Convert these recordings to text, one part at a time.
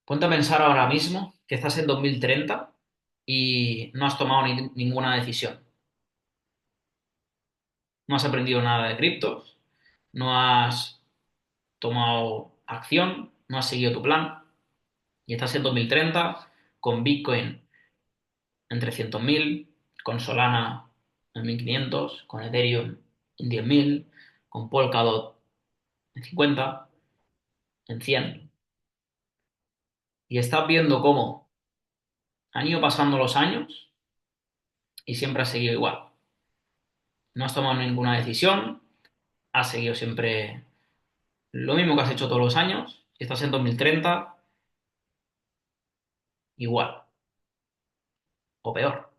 Ponte a pensar ahora mismo que estás en 2030 y no has tomado ninguna decisión. No has aprendido nada de criptos, no has tomado acción, no has seguido tu plan y estás en 2030 con Bitcoin en 300.000, con Solana en 1.500, con Ethereum en 10.000, con Polkadot en 50, en 100. Y estás viendo cómo han ido pasando los años y siempre has seguido igual. No has tomado ninguna decisión, has seguido siempre lo mismo que has hecho todos los años, y estás en 2030 igual, o peor,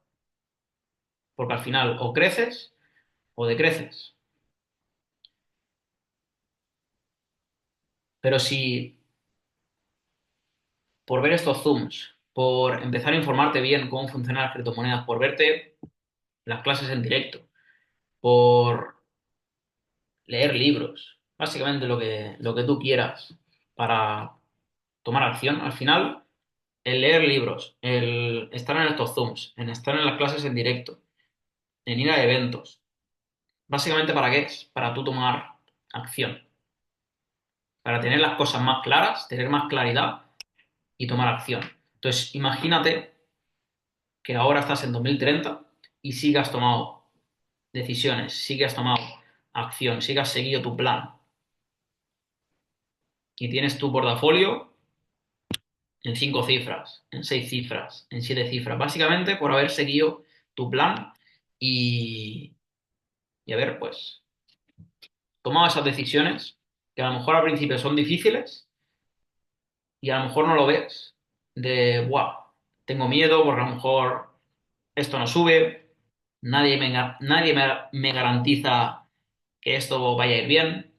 porque al final o creces o decreces. Pero si por ver estos zooms, por empezar a informarte bien cómo funcionan las criptomonedas, por verte las clases en directo, por leer libros, básicamente lo que tú quieras para tomar acción, al final el leer libros, el estar en estos zooms, en estar en las clases en directo, en ir a eventos, básicamente ¿para qué es? Para tú tomar acción, para tener las cosas más claras, tener más claridad y tomar acción. Entonces, imagínate que ahora estás en 2030 y sigas tomado decisiones, sigas tomado acción, sigas seguido tu plan y tienes tu portafolio en 5 cifras, en 6 cifras, en 7 cifras, básicamente por haber seguido tu plan y, y haber, pues, tomado esas decisiones que a lo mejor al principio son difíciles y a lo mejor no lo ves de, wow, tengo miedo porque a lo mejor esto no sube, nadie me garantiza que esto vaya a ir bien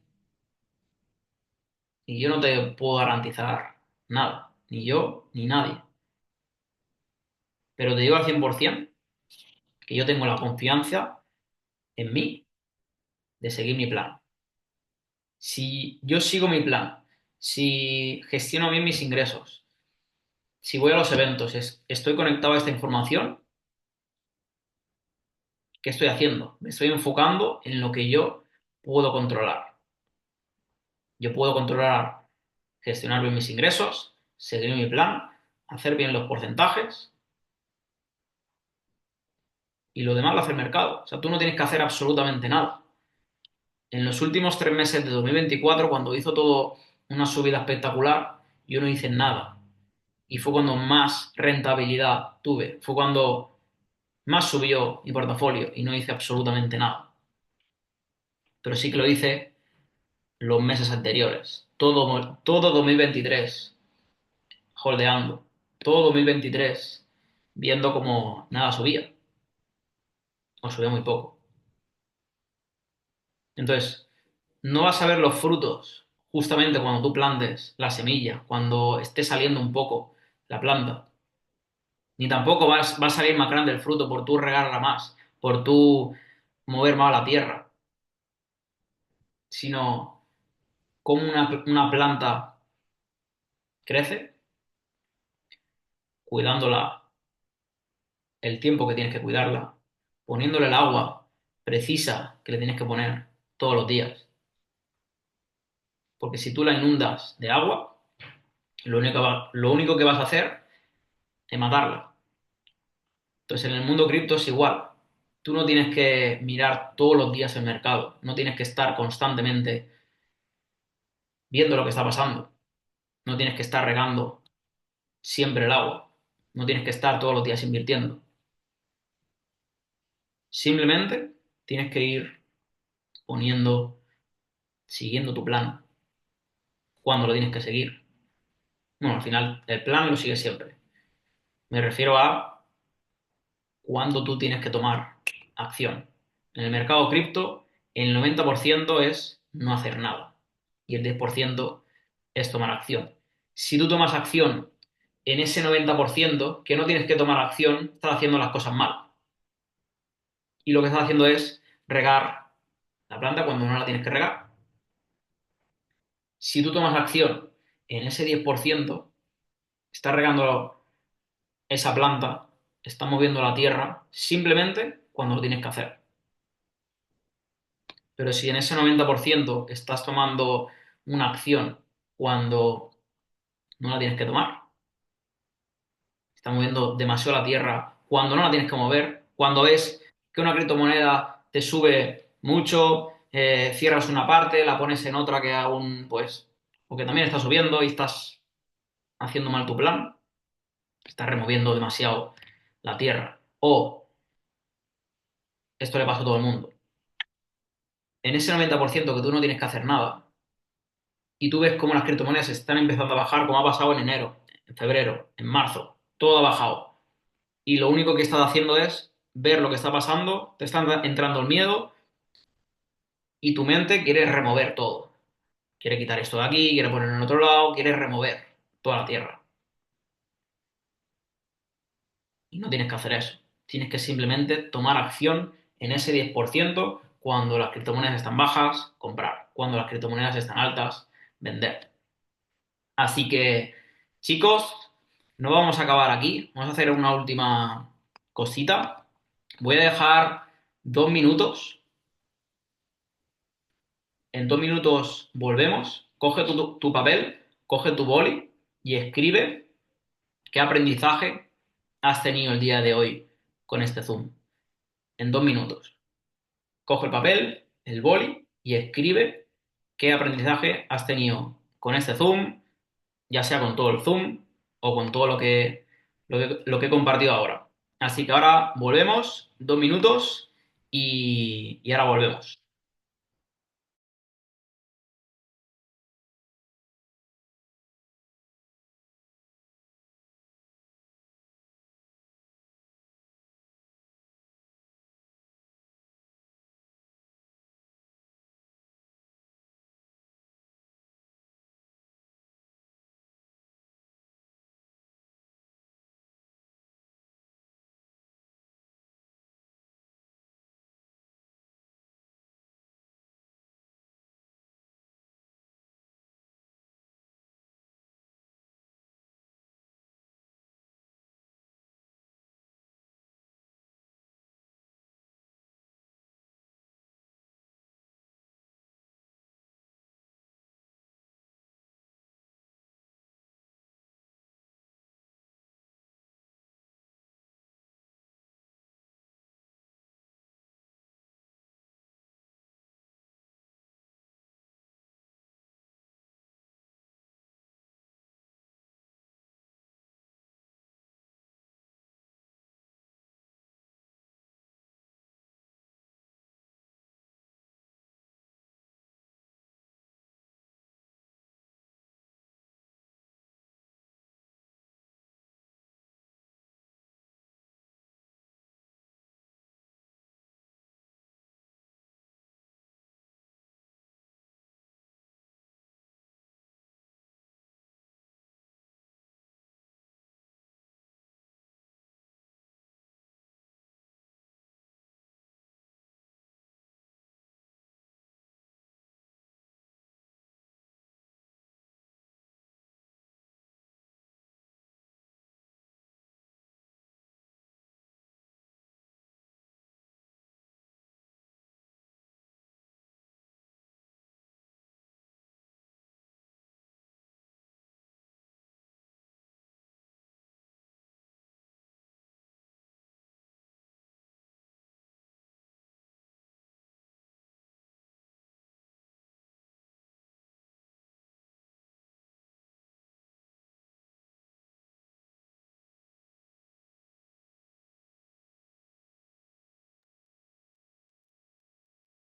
y yo no te puedo garantizar nada, ni yo ni nadie. Pero te digo al 100% que yo tengo la confianza en mí de seguir mi plan. Si yo sigo mi plan, si gestiono bien mis ingresos, si voy a los eventos, estoy conectado a esta información, ¿qué estoy haciendo? Me estoy enfocando en lo que yo puedo controlar. Yo puedo controlar, gestionar bien mis ingresos, seguir mi plan, hacer bien los porcentajes y lo demás lo hace el mercado. O sea, tú no tienes que hacer absolutamente nada. En los últimos 3 meses de 2024, cuando hizo todo una subida espectacular, yo no hice nada. Y fue cuando más rentabilidad tuve. Fue cuando más subió mi portafolio y no hice absolutamente nada. Pero sí que lo hice los meses anteriores. Todo 2023 holdeando. Todo 2023 viendo como nada subía. O subía muy poco. Entonces, no vas a ver los frutos justamente cuando tú plantes la semilla, cuando esté saliendo un poco la planta. Ni tampoco va a salir más grande el fruto por tú regarla más, por tú mover más la tierra, sino cómo una planta crece, cuidándola el tiempo que tienes que cuidarla, poniéndole el agua precisa que le tienes que poner todos los días. Porque si tú la inundas de agua, lo único que vas a hacer es matarla. Entonces, en el mundo cripto es igual. Tú no tienes que mirar todos los días el mercado, no tienes que estar constantemente viendo lo que está pasando, no tienes que estar regando siempre el agua, no tienes que estar todos los días invirtiendo. Simplemente tienes que ir poniendo, siguiendo tu plan, cuando lo tienes que seguir. Bueno, al final el plan lo sigues siempre. Me refiero a cuándo tú tienes que tomar acción. En el mercado cripto, el 90% es no hacer nada y el 10% es tomar acción. Si tú tomas acción en ese 90% que no tienes que tomar acción, estás haciendo las cosas mal. Y lo que estás haciendo es regar la planta cuando no la tienes que regar. Si tú tomas acción en ese 10%, Está regando esa planta, está moviendo la tierra simplemente cuando lo tienes que hacer. Pero si en ese 90% estás tomando una acción cuando no la tienes que tomar, está moviendo demasiado la tierra cuando no la tienes que mover, cuando ves que una criptomoneda te sube mucho, cierras una parte, la pones en otra que aún, pues, o que también está subiendo y estás haciendo mal tu plan, estás removiendo demasiado la tierra. O esto le pasa a todo el mundo. En ese 90% que tú no tienes que hacer nada y tú ves cómo las criptomonedas están empezando a bajar, como ha pasado en enero, en febrero, en marzo, todo ha bajado. Y lo único que estás haciendo es ver lo que está pasando, te está entrando el miedo y tu mente quiere remover todo. Quiere quitar esto de aquí, quiere ponerlo en otro lado, quiere remover toda la tierra. Y no tienes que hacer eso. Tienes que simplemente tomar acción en ese 10% cuando las criptomonedas están bajas, comprar. Cuando las criptomonedas están altas, vender. Así que, chicos, no vamos a acabar aquí. Vamos a hacer una última cosita. Voy a dejar 2 minutos. En 2 minutos volvemos. Coge tu papel, coge tu boli y escribe qué aprendizaje has tenido el día de hoy con este Zoom. En 2 minutos. Coge el papel, el boli y escribe qué aprendizaje has tenido con este Zoom, ya sea con todo el Zoom o con todo lo que he compartido ahora. Así que ahora volvemos, 2 minutos y ahora volvemos.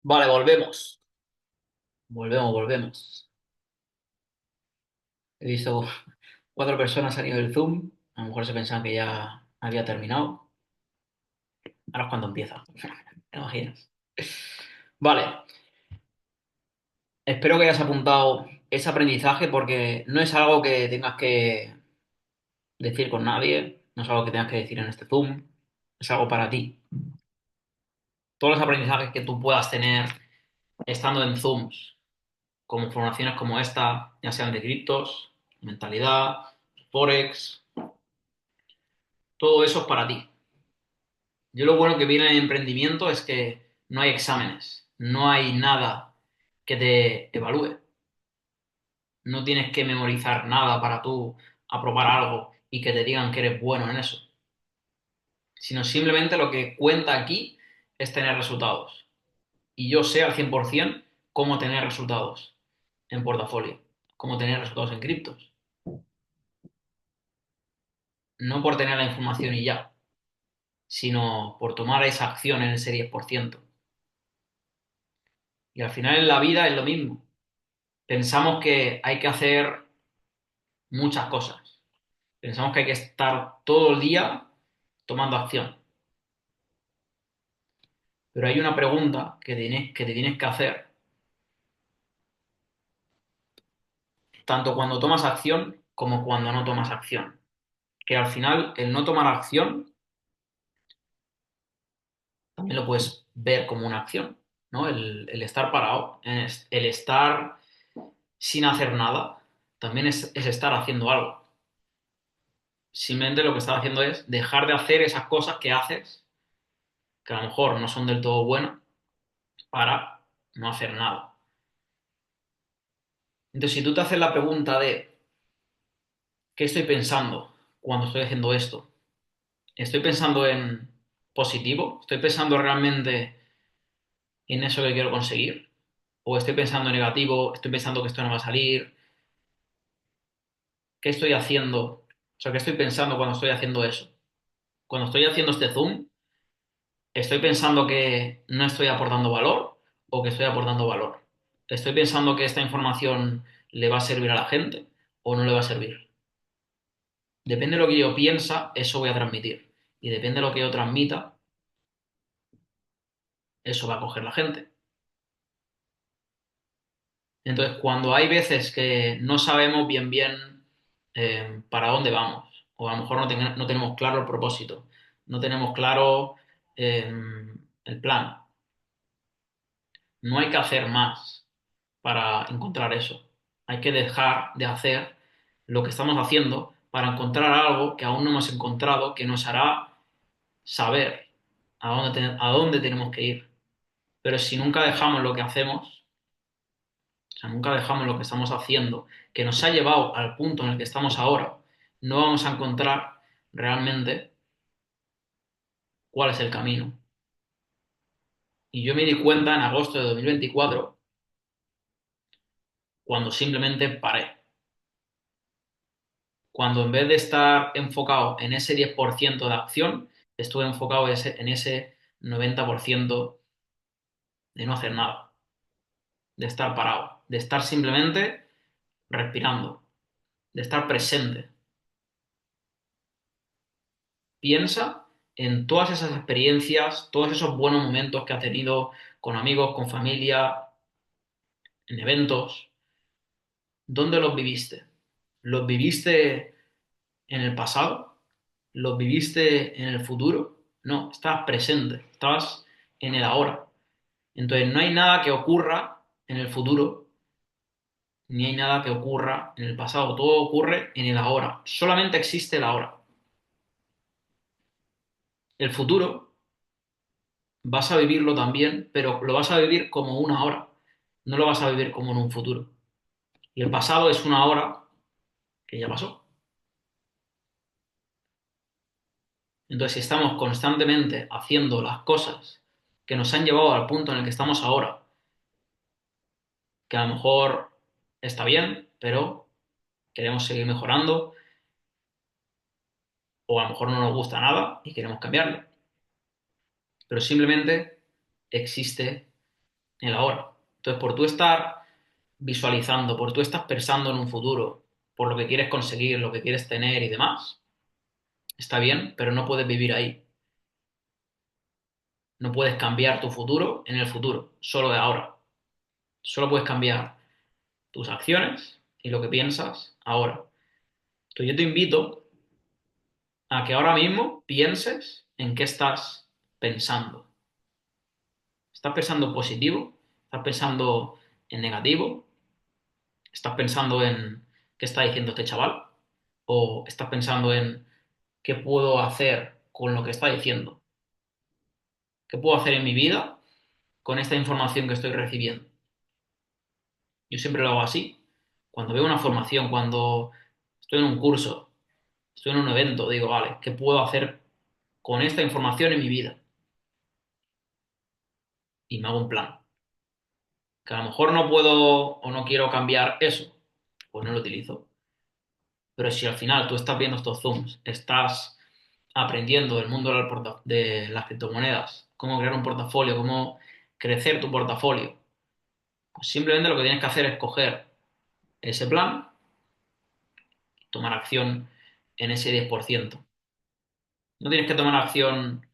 Vale, volvemos. Volvemos. He visto 4 personas saliendo del Zoom. A lo mejor se pensaban que ya había terminado. Ahora es cuando empieza. ¿Te imaginas? Vale, espero que hayas apuntado ese aprendizaje porque no es algo que tengas que decir con nadie, no es algo que tengas que decir en este Zoom, es algo para ti. Todos los aprendizajes que tú puedas tener estando en Zooms, con formaciones como esta, ya sean de criptos, mentalidad, Forex, todo eso es para ti. Yo lo bueno que viene en el emprendimiento es que no hay exámenes, no hay nada que te evalúe. No tienes que memorizar nada para tú aprobar algo y que te digan que eres bueno en eso, sino simplemente lo que cuenta aquí es tener resultados. Y yo sé al 100% cómo tener resultados en portafolio, cómo tener resultados en criptos. No por tener la información y ya, sino por tomar esa acción en ese 10%. Y al final en la vida es lo mismo. Pensamos que hay que hacer muchas cosas. Pensamos que hay que estar todo el día tomando acción. Pero hay una pregunta que te tienes que hacer, tanto cuando tomas acción como cuando no tomas acción. Que al final el no tomar acción también lo puedes ver como una acción, ¿no? El estar parado, el estar sin hacer nada, también es estar haciendo algo. Simplemente lo que estás haciendo es dejar de hacer esas cosas que haces, que a lo mejor no son del todo buenas, para no hacer nada. Entonces, si tú te haces la pregunta de ¿qué estoy pensando cuando estoy haciendo esto? ¿Estoy pensando en positivo? ¿Estoy pensando realmente en eso que quiero conseguir? ¿O estoy pensando en negativo? ¿Estoy pensando que esto no va a salir? ¿Qué estoy haciendo? O sea, ¿qué estoy pensando cuando estoy haciendo eso? Cuando estoy haciendo este zoom, ¿estoy pensando que no estoy aportando valor o que estoy aportando valor? ¿Estoy pensando que esta información le va a servir a la gente o no le va a servir? Depende de lo que yo piensa, eso voy a transmitir. Y depende de lo que yo transmita, eso va a coger la gente. Entonces, cuando hay veces que no sabemos bien para dónde vamos, o a lo mejor no tenemos claro el propósito, no tenemos claro eh, el plan, no hay que hacer más para encontrar eso. Hay que dejar de hacer lo que estamos haciendo para encontrar algo que aún no hemos encontrado, que nos hará saber a dónde tenemos que ir. Pero si nunca dejamos lo que hacemos, o sea, nunca dejamos lo que estamos haciendo, que nos ha llevado al punto en el que estamos ahora, no vamos a encontrar realmente cuál es el camino. Y yo me di cuenta en agosto de 2024 cuando simplemente paré. Cuando en vez de estar enfocado en ese 10% de acción, estuve enfocado en ese 90% de no hacer nada, de estar parado, de estar simplemente respirando, de estar presente. Piensa en todas esas experiencias, todos esos buenos momentos que has tenido con amigos, con familia, en eventos. ¿Dónde los viviste? ¿Los viviste en el pasado? ¿Los viviste en el futuro? No, estás presente, estás en el ahora. Entonces no hay nada que ocurra en el futuro, ni hay nada que ocurra en el pasado. Todo ocurre en el ahora. Solamente existe el ahora. El futuro vas a vivirlo también, pero lo vas a vivir como una hora. No lo vas a vivir como en un futuro. Y el pasado es una hora que ya pasó. Entonces, si estamos constantemente haciendo las cosas que nos han llevado al punto en el que estamos ahora, que a lo mejor está bien, pero queremos seguir mejorando, o a lo mejor no nos gusta nada y queremos cambiarlo, pero simplemente existe el ahora. Entonces, por tú estar visualizando, por tú estar pensando en un futuro, por lo que quieres conseguir, lo que quieres tener y demás, está bien, pero no puedes vivir ahí. No puedes cambiar tu futuro en el futuro, solo de ahora. Solo puedes cambiar tus acciones y lo que piensas ahora. Entonces yo te invito a que ahora mismo pienses en qué estás pensando. ¿Estás pensando positivo? ¿Estás pensando en negativo? ¿Estás pensando en qué está diciendo este chaval? ¿O estás pensando en qué puedo hacer con lo que está diciendo? ¿Qué puedo hacer en mi vida con esta información que estoy recibiendo? Yo siempre lo hago así. Cuando veo una formación, cuando estoy en un curso, estoy en un evento, digo, vale, ¿qué puedo hacer con esta información en mi vida? Y me hago un plan. Que a lo mejor no puedo o no quiero cambiar eso, pues no lo utilizo. Pero si al final tú estás viendo estos Zooms, estás aprendiendo del mundo de las criptomonedas, cómo crear un portafolio, cómo crecer tu portafolio, pues simplemente lo que tienes que hacer es coger ese plan y tomar acción en ese 10%. No tienes que tomar acción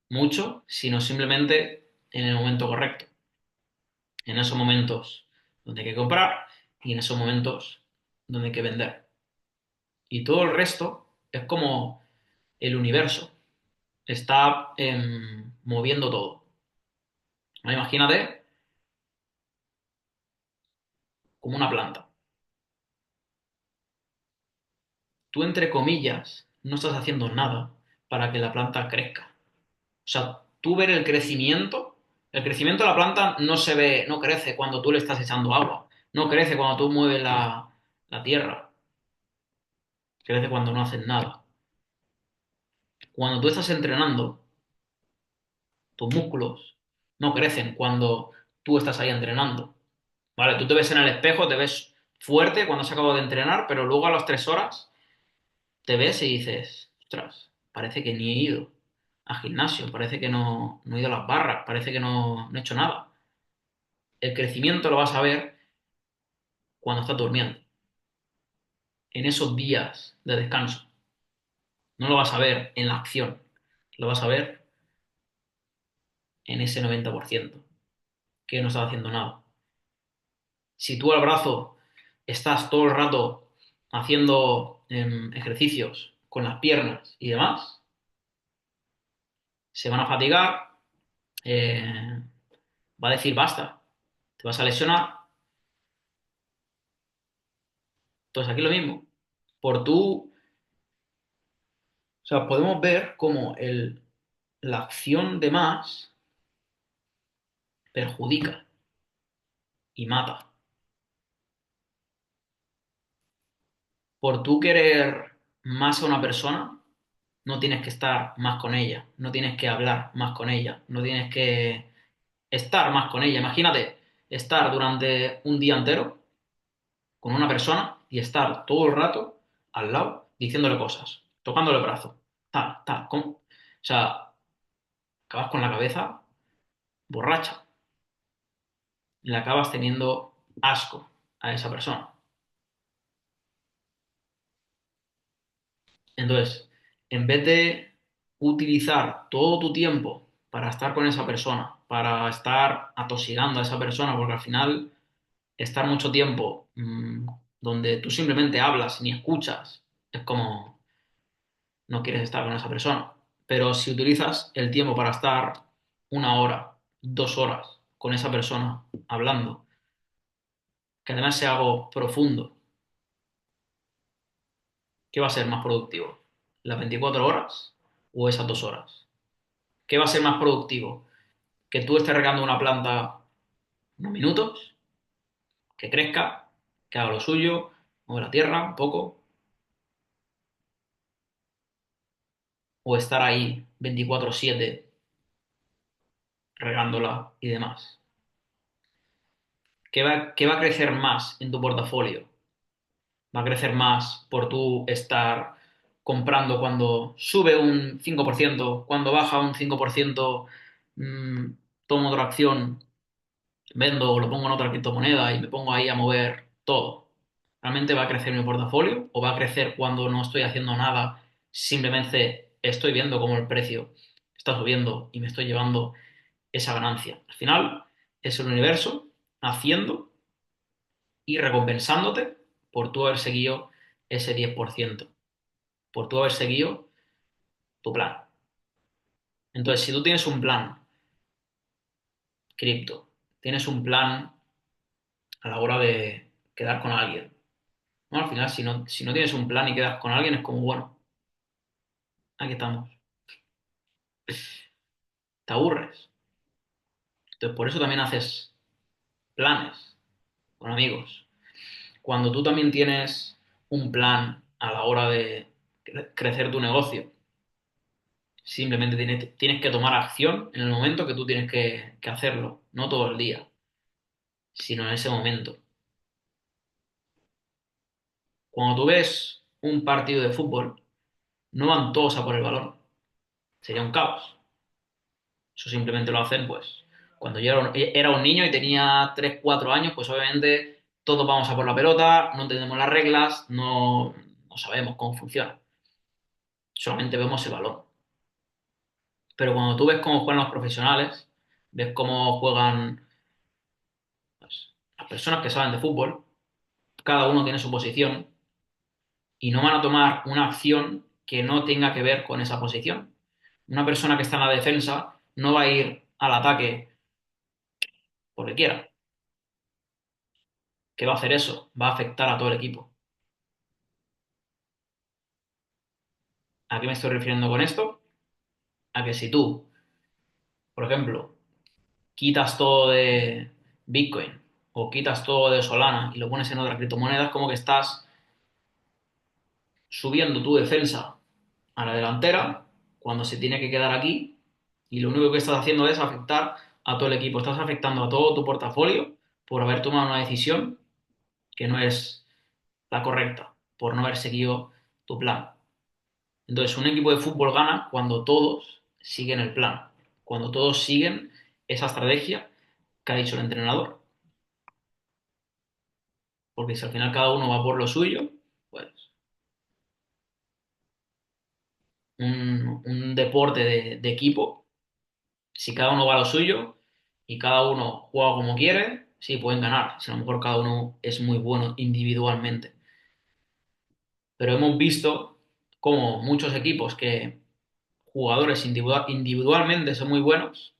mucho, sino simplemente en el momento correcto, en esos momentos donde hay que comprar y en esos momentos donde hay que vender. Y todo el resto es como el universo, está moviendo todo. ¿Vale? Imagínate como una planta. Tú, entre comillas, no estás haciendo nada para que la planta crezca. O sea, tú ver el crecimiento de la planta no se ve, no crece cuando tú le estás echando agua, no crece cuando tú mueves la tierra, crece cuando no haces nada. Cuando tú estás entrenando, tus músculos no crecen cuando tú estás ahí entrenando. ¿Vale? Tú te ves en el espejo, te ves fuerte cuando has acabado de entrenar, pero luego a las 3 horas te ves y dices, ostras, parece que ni he ido al gimnasio, parece que no he ido a las barras, parece que no he hecho nada. El crecimiento lo vas a ver cuando estás durmiendo, en esos días de descanso. No lo vas a ver en la acción, lo vas a ver en ese 90% que no estás haciendo nada. Si tú al brazo estás todo el rato haciendo ejercicios con las piernas y demás, se van a fatigar, eh, va a decir basta, te vas a lesionar. Entonces aquí lo mismo. Por tú, o sea, podemos ver cómo la acción de más perjudica y mata. Por tú querer más a una persona, no tienes que estar más con ella, no tienes que hablar más con ella, no tienes que estar más con ella. Imagínate estar durante un día entero con una persona y estar todo el rato al lado diciéndole cosas, tocándole el brazo, tal, tal. O sea, acabas con la cabeza borracha y le acabas teniendo asco a esa persona. Entonces, en vez de utilizar todo tu tiempo para estar con esa persona, para estar atosigando a esa persona, porque al final estar mucho tiempo donde tú simplemente hablas ni escuchas, es como no quieres estar con esa persona. Pero si utilizas el tiempo para estar 1 hora, 2 horas con esa persona hablando, que además sea algo profundo, ¿qué va a ser más productivo? ¿Las 24 horas o esas 2 horas? ¿Qué va a ser más productivo? ¿Que tú estés regando una planta unos minutos, que crezca, que haga lo suyo, mueva la tierra un poco, o estar ahí 24/7 regándola y demás? ¿Qué va a crecer más en tu portafolio? ¿Va a crecer más por tú estar comprando cuando sube un 5%, cuando baja un 5%, mmm, tomo otra acción, vendo o lo pongo en otra criptomoneda y me pongo ahí a mover todo? ¿Realmente va a crecer mi portafolio o va a crecer cuando no estoy haciendo nada? Simplemente estoy viendo cómo el precio está subiendo y me estoy llevando esa ganancia. Al final es el universo haciendo y recompensándote por tú haber seguido ese 10%, por tú haber seguido tu plan. Entonces, si tú tienes un plan cripto, tienes un plan a la hora de quedar con alguien, Bueno, al final, si no tienes un plan y quedas con alguien, es como, bueno, aquí estamos. Te aburres. Entonces, por eso también haces planes con amigos. Cuando tú también tienes un plan a la hora de crecer tu negocio, simplemente tienes que tomar acción en el momento que tú tienes que hacerlo, no todo el día, sino en ese momento. Cuando tú ves un partido de fútbol, no van todos a por el balón, sería un caos. Eso simplemente lo hacen, pues, cuando yo era un niño y tenía 3 4 años, pues obviamente todos vamos a por la pelota, no entendemos las reglas, no sabemos cómo funciona, solamente vemos el balón. Pero cuando tú ves cómo juegan los profesionales, ves cómo juegan pues, las personas que saben de fútbol, cada uno tiene su posición y no van a tomar una acción que no tenga que ver con esa posición. Una persona que está en la defensa no va a ir al ataque porque quiera. ¿Qué va a hacer eso? Va a afectar a todo el equipo. ¿A qué me estoy refiriendo con esto? A que si tú, por ejemplo, quitas todo de Bitcoin o quitas todo de Solana y lo pones en otra criptomoneda, es como que estás subiendo tu defensa a la delantera cuando se tiene que quedar aquí y lo único que estás haciendo es afectar a todo el equipo. Estás afectando a todo tu portafolio por haber tomado una decisión que no es la correcta, por no haber seguido tu plan. Entonces, un equipo de fútbol gana cuando todos siguen el plan, cuando todos siguen esa estrategia que ha dicho el entrenador. Porque si al final cada uno va por lo suyo, pues un deporte de equipo, si cada uno va a lo suyo y cada uno juega como quiere, sí, pueden ganar. Si a lo mejor cada uno es muy bueno individualmente. Pero hemos visto como muchos equipos que jugadores individualmente son muy buenos,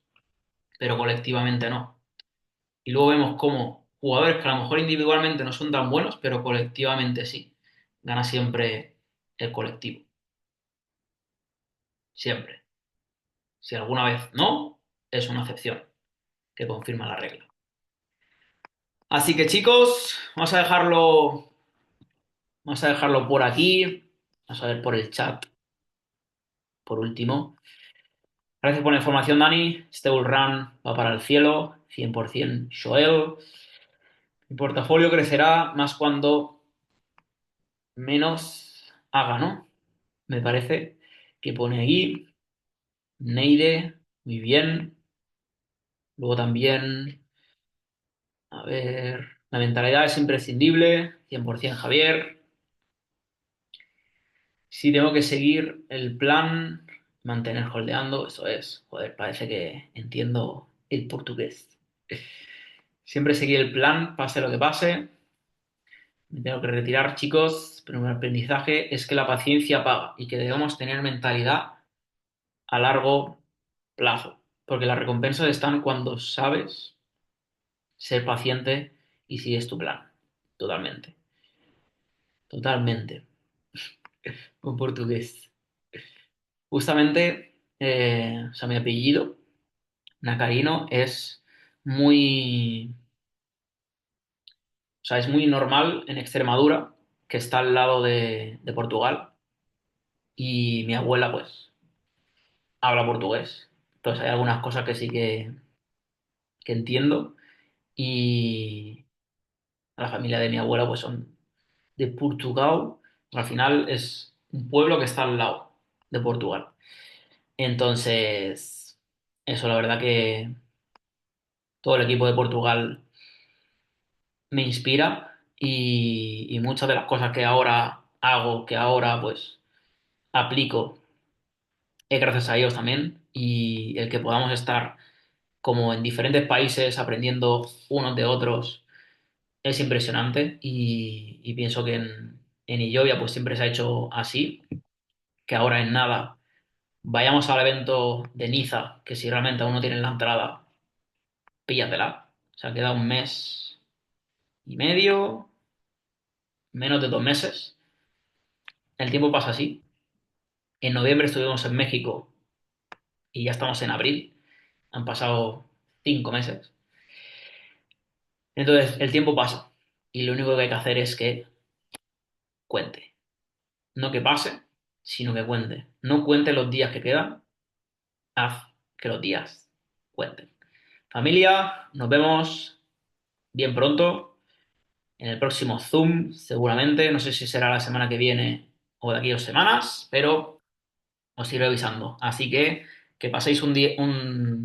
pero colectivamente no. Y luego vemos como jugadores que a lo mejor individualmente no son tan buenos, pero colectivamente sí. Gana siempre el colectivo. Siempre. Si alguna vez no, es una excepción que confirma la regla. Así que chicos, vamos a dejarlo por aquí. Vamos a ver por el chat, por último. Gracias por la información, Dani. Este bull run va para el cielo, 100% Joel. Mi portafolio crecerá más cuando menos haga, ¿no? Me parece que pone aquí. Neide, muy bien. Luego también, a ver, la mentalidad es imprescindible, 100% Javier. Si tengo que seguir el plan, mantener holdeando, eso es. Joder, parece que entiendo el portugués. Siempre seguir el plan, pase lo que pase. Me tengo que retirar, chicos, pero mi aprendizaje es que la paciencia paga y que debemos tener mentalidad a largo plazo, porque las recompensas están cuando sabes ser paciente y sigues tu plan. Totalmente, totalmente. En portugués. Justamente, o sea, mi apellido, Nacarino, es muy, o sea, es muy normal en Extremadura, que está al lado de Portugal, y mi abuela, pues, habla portugués. Entonces hay algunas cosas que sí que entiendo, y la familia de mi abuela, pues, son de Portugal. Al final es un pueblo que está al lado de Portugal. Entonces, eso, la verdad que todo el equipo de Portugal me inspira y muchas de las cosas que ahora hago, que ahora pues aplico, es gracias a ellos también. Y el que podamos estar como en diferentes países aprendiendo unos de otros es impresionante y pienso que en Illovia pues siempre se ha hecho así, que ahora en nada vayamos al evento de Niza, que si realmente aún no tienen la entrada, píllatela. O sea, queda un mes y medio, menos de 2 meses. El tiempo pasa así. En noviembre estuvimos en México y ya estamos en abril. Han pasado 5 meses. Entonces, el tiempo pasa y lo único que hay que hacer es que cuente. No que pase, sino que cuente. No cuente los días que quedan, haz que los días cuenten. Familia, nos vemos bien pronto en el próximo Zoom, seguramente. No sé si será la semana que viene o de aquí a 2 semanas, pero os iré avisando. Así que paséis un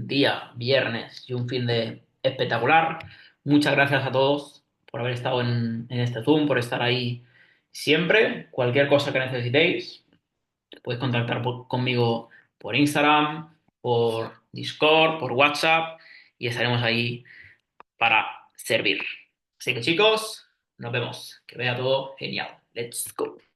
día, viernes y un fin de espectacular. Muchas gracias a todos por haber estado en este Zoom, por estar ahí siempre. Cualquier cosa que necesitéis, podéis contactar conmigo por Instagram, por Discord, por WhatsApp y estaremos ahí para servir. Así que chicos, nos vemos. Que vaya todo genial. Let's go.